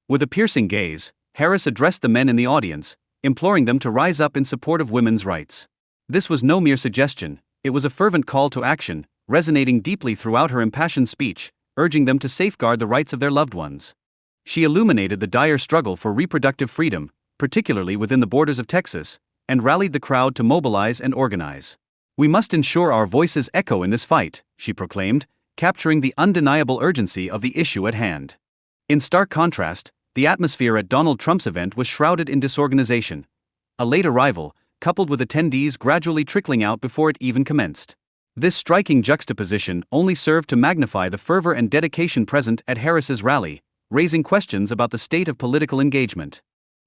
With a piercing gaze, Harris addressed the men in the audience, imploring them to rise up in support of women's rights. This was no mere suggestion, it was a fervent call to action, resonating deeply throughout her impassioned speech, urging them to safeguard the rights of their loved ones. She illuminated the dire struggle for reproductive freedom, particularly within the borders of Texas, and rallied the crowd to mobilize and organize. "We must ensure our voices echo in this fight," she proclaimed, capturing the undeniable urgency of the issue at hand. In stark contrast, the atmosphere at Donald Trump's event was shrouded in disorganization. A late arrival, coupled with attendees gradually trickling out before it even commenced. This striking juxtaposition only served to magnify the fervor and dedication present at Harris's rally, raising questions about the state of political engagement.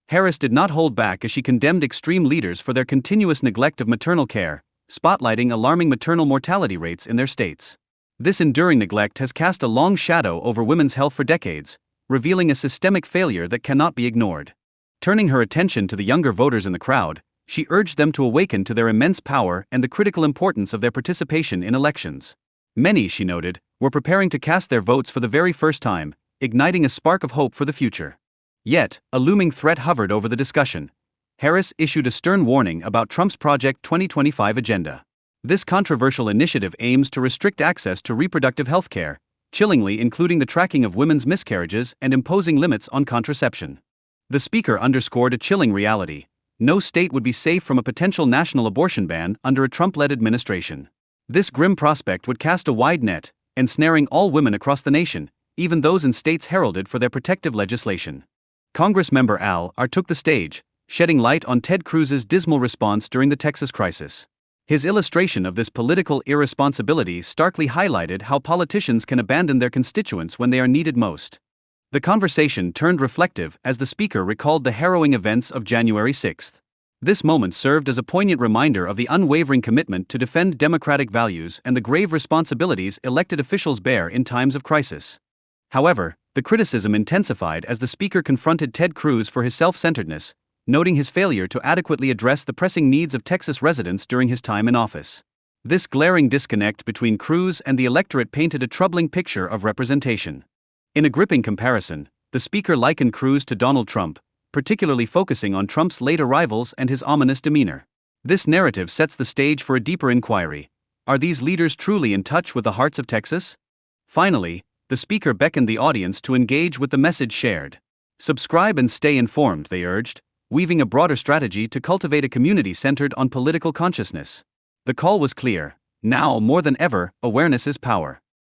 Harris did not hold back as she condemned extreme leaders for their continuous neglect of maternal care, spotlighting alarming maternal mortality rates in their states. This enduring neglect has cast a long shadow over women's health for decades, revealing a systemic failure that cannot be ignored. Turning her attention to the younger voters in the crowd, she urged them to awaken to their immense power and the critical importance of their participation in elections. Many, she noted, were preparing to cast their votes for the very first time, igniting a spark of hope for the future. Yet, a looming threat hovered over the discussion. Harris issued a stern warning about Trump's Project 2025 agenda. This controversial initiative aims to restrict access to reproductive health care, chillingly including the tracking of women's miscarriages and imposing limits on contraception. The speaker underscored a chilling reality: no state would be safe from a potential national abortion ban under a Trump-led administration. This grim prospect would cast a wide net, ensnaring all women across the nation, even those in states heralded for their protective legislation. Congressmember Al R. took the stage, shedding light on Ted Cruz's dismal response during the Texas crisis. His illustration of this political irresponsibility starkly highlighted how politicians can abandon their constituents when they are needed most. The conversation turned reflective as the speaker recalled the harrowing events of January 6. This moment served as a poignant reminder of the unwavering commitment to defend democratic values and the grave responsibilities elected officials bear in times of crisis. However, the criticism intensified as the speaker confronted Ted Cruz for his self-centeredness, noting his failure to adequately address the pressing needs of Texas residents during his time in office. This glaring disconnect between Cruz and the electorate painted a troubling picture of representation. In a gripping comparison, the speaker likened Cruz to Donald Trump, particularly focusing on Trump's late arrivals and his ominous demeanor. This narrative sets the stage for a deeper inquiry. Are these leaders truly in touch with the hearts of Texas? Finally, the speaker beckoned the audience to engage with the message shared. Subscribe and stay informed, they urged, weaving a broader strategy to cultivate a community centered on political consciousness. The call was clear: now more than ever, awareness is power.